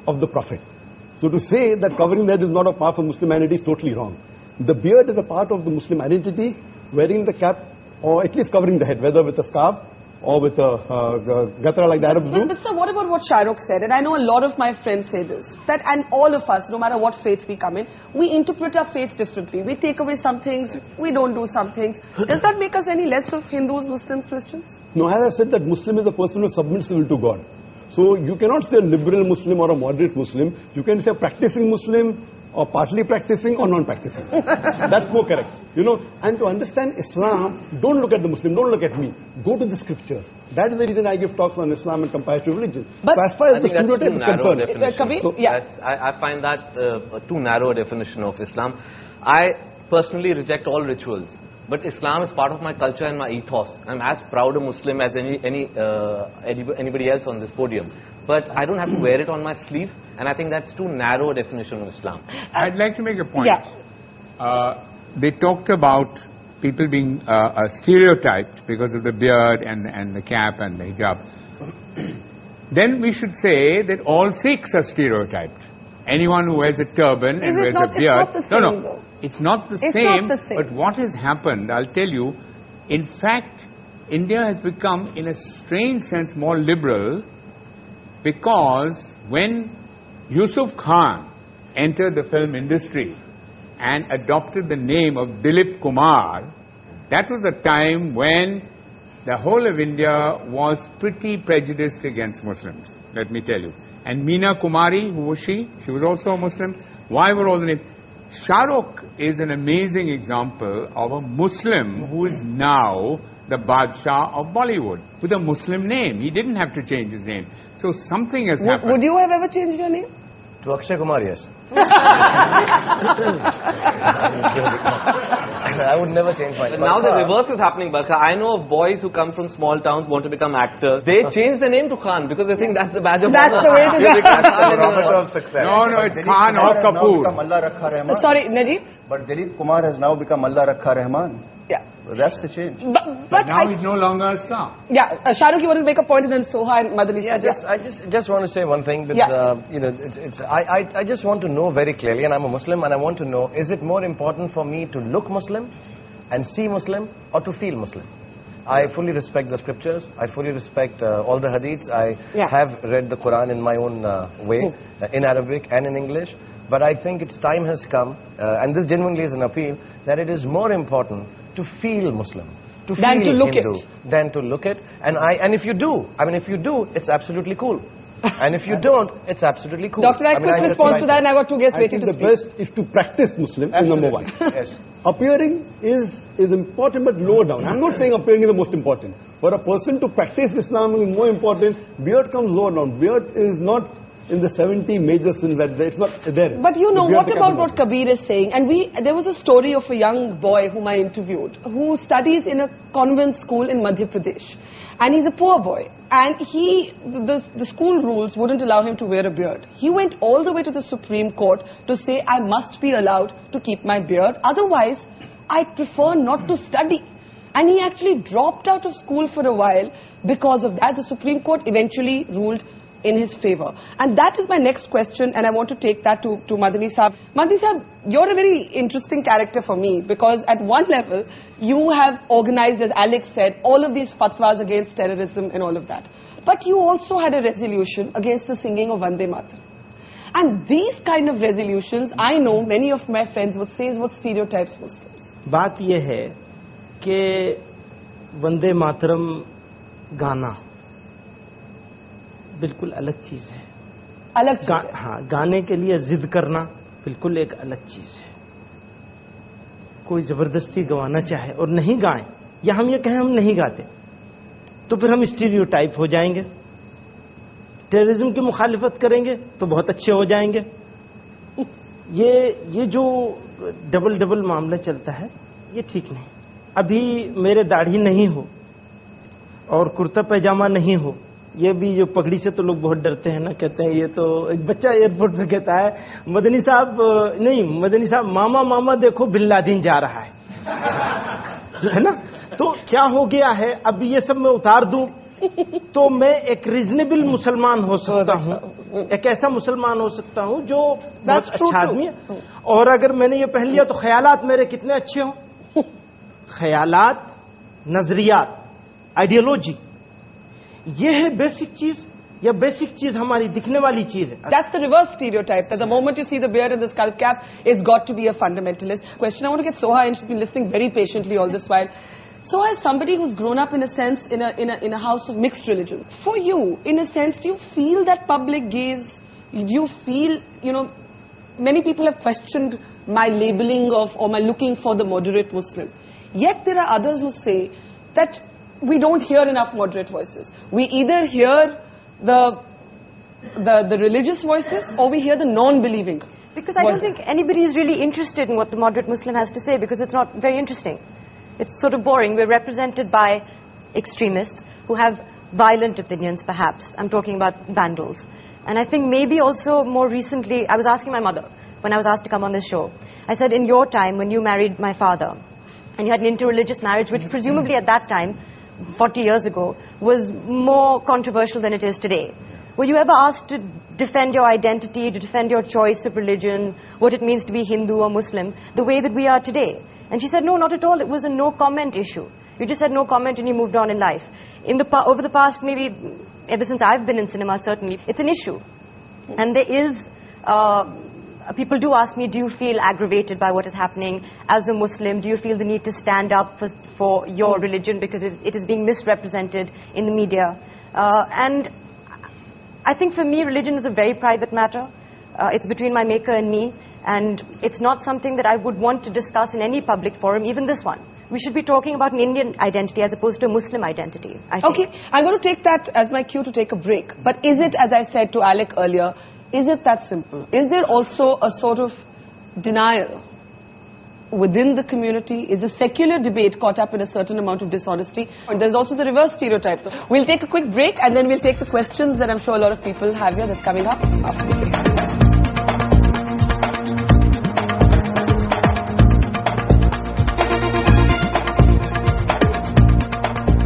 of the Prophet. So to say that covering the head is not a part of Muslim identity is totally wrong. The beard is a part of the Muslim identity. Wearing the cap, or at least covering the head, whether with a scarf or with a gatra like the Arabs do. But sir, what about what Shah Rukh said? And I know a lot of my friends say this, that and all of us, no matter what faith we come in, we interpret our faith differently. We take away some things, we don't do some things. Does that make us any less of Hindus, Muslims, Christians? No, as I said, that Muslim is a person who submits will to God. So you cannot say a liberal Muslim or a moderate Muslim. You can say a practicing Muslim or partly practicing or non-practicing. That's more correct. You know, and to understand Islam, don't look at the Muslim, don't look at me. Go to the scriptures. That is the reason I give talks on Islam and comparative religion. But so as far as the stereotype is concerned, I find that too narrow a definition of Islam. I personally reject all rituals. But Islam is part of my culture and my ethos. I'm as proud a Muslim as anybody else on this podium. But I don't have to wear it on my sleeve, and I think that's too narrow a definition of Islam. I'd like to make a point. Yeah. They talked about people being stereotyped because of the beard and the cap and the hijab. Then we should say that all Sikhs are stereotyped. Anyone who wears a turban and wears a beard. It's not the same, though. It's not the It's same, not the same. but what has happened, I'll tell you, in fact, India has become, in a strange sense, more liberal, because when Yusuf Khan entered the film industry and adopted the name of Dilip Kumar, that was a time when the whole of India was pretty prejudiced against Muslims, let me tell you. And Meena Kumari, who was she? She was also a Muslim. Why were all the names? Shah Rukh is an amazing example of a Muslim who is now the Badshah of Bollywood with a Muslim name. He didn't have to change his name. So something has happened. Would you have ever changed your name? To Akshay Kumar, yes. I would never change my name. But now the reverse is happening, Barkha. I know of boys who come from small towns, want to become actors. They change the name to Khan because they think that's the badge of honor. That's the way to go. Rocket of success. No, it's Khan or Kapoor. Sorry, Najib? But Dilip Kumar has now become Allah Rakha Rahman. Yeah. That's the change. But now he's no longer a star. Yeah, Shah Rukh, you want to make a point, and then Soha and Madani. Yeah, I just want to say one thing. That, you know, I just want to know very clearly, and I'm a Muslim, and I want to know: is it more important for me to look Muslim and see Muslim, or to feel Muslim? I fully respect the scriptures. I fully respect all the hadiths. I have read the Quran in my own way, in Arabic and in English. But I think its time has come, and this genuinely is an appeal, that it is more important to feel Muslim, to feel than to look Hindu, it. than to look it. And if you do, if you do, it's absolutely cool. And if you don't, it's absolutely cool. Doctor, I quick response to that, and I got two guests waiting to speak. I think the best is to practice Muslim, is number one. Yes. Appearing is important, but lower down. I'm not saying appearing is the most important. For a person to practice Islam is more important. Beard comes lower down. Beard is not in the 70 major sins that it's not there. But you know, what about what Kabir is saying? And there was a story of a young boy whom I interviewed, who studies in a convent school in Madhya Pradesh. And he's a poor boy. And the school rules wouldn't allow him to wear a beard. He went all the way to the Supreme Court to say, I must be allowed to keep my beard. Otherwise, I prefer not to study. And he actually dropped out of school for a while because of that. The Supreme Court eventually ruled in his favor. And that is my next question, and I want to take that to Madani Saab. Madani Saab, you're a very interesting character for me, because at one level, you have organized, as Alex said, all of these fatwas against terrorism and all of that. But you also had a resolution against the singing of Vande Mataram. And these kind of resolutions, I know many of my friends would say is what stereotypes Muslims. बात ये है कि वंदे मातरम गाना बिल्कुल अलग चीज है. अलग चीज है. हाँ, गाने के लिए जिद करना बिल्कुल एक अलग चीज है. कोई जबरदस्ती गवाना चाहे और नहीं गाएं, या हम ये कहें हम नहीं गाते, तो फिर हम स्टीरियोटाइप हो जाएंगे. टेररिज्म की मुखालिफत करेंगे तो बहुत अच्छे हो जाएंगे. ये जो डबल मामला चलता है, ये ठीक नहीं. अभी मेरे दाढ़ी नहीं हो और कुर्ता पैजामा नहीं हो, ये भी जो पगड़ी से तो लोग बहुत डरते हैं ना, कहते हैं ये तो. एक बच्चा एयरपोर्ट पे कहता है, मदनी साहब मामा मामा देखो बिन लादेन जा रहा है ना. तो क्या हो गया है, अब ये सब मैं उतार दूं تو میں ایک ریزنیبل مسلمان ہو سکتا ہوں, ایک ایسا مسلمان ہو سکتا ہوں جو بہت اچھا آدمی ہے. اور اگر میں نے یہ پہن لیا تو خیالات میرے کتنے اچھے ہوں. خیالات, نظریات, آئیڈیالوجی, یہ ہے بیسک چیز, یا بیسک چیز ہماری دکھنے والی چیز ہے. That's the reverse stereotype, that the moment you see the beard and the skull cap, it's got to be a fundamentalist. Question, I want to get Soha in. She's been listening very patiently all this while. Soha is somebody who's grown up in a sense in a house of mixed religion. For you, in a sense, do you feel that public gaze? Do you feel, many people have questioned my labeling of or my looking for the moderate Muslim. Yet there are others who say that we don't hear enough moderate voices. We either hear the religious voices or we hear the non-believing Because I don't voices. think anybody is really interested in what the moderate Muslim has to say, because it's not very interesting. It's sort of boring. We're represented by extremists who have violent opinions, perhaps. I'm talking about vandals. And I think maybe also more recently, I was asking my mother when I was asked to come on this show. I said, in your time, when you married my father, and you had an interreligious marriage, which presumably at that time, 40 years ago, was more controversial than it is today. Were you ever asked to defend your identity, to defend your choice of religion, what it means to be Hindu or Muslim, the way that we are today? And she said, no, not at all. It was a no-comment issue. You just said no comment and you moved on in life. Over the past, maybe ever since I've been in cinema, certainly, it's an issue. And there is... people do ask me, do you feel aggravated by what is happening as a Muslim? Do you feel the need to stand up for your religion because it is being misrepresented in the media? And I think for me, religion is a very private matter. It's between my maker and me. And it's not something that I would want to discuss in any public forum, even this one. We should be talking about an Indian identity as opposed to a Muslim identity, I think. Okay, I'm going to take that as my cue to take a break. But is it, as I said to Alec earlier, is it that simple? Is there also a sort of denial within the community? Is the secular debate caught up in a certain amount of dishonesty? And there's also the reverse stereotype. We'll take a quick break and then we'll take the questions that I'm sure a lot of people have here that's coming up after the break.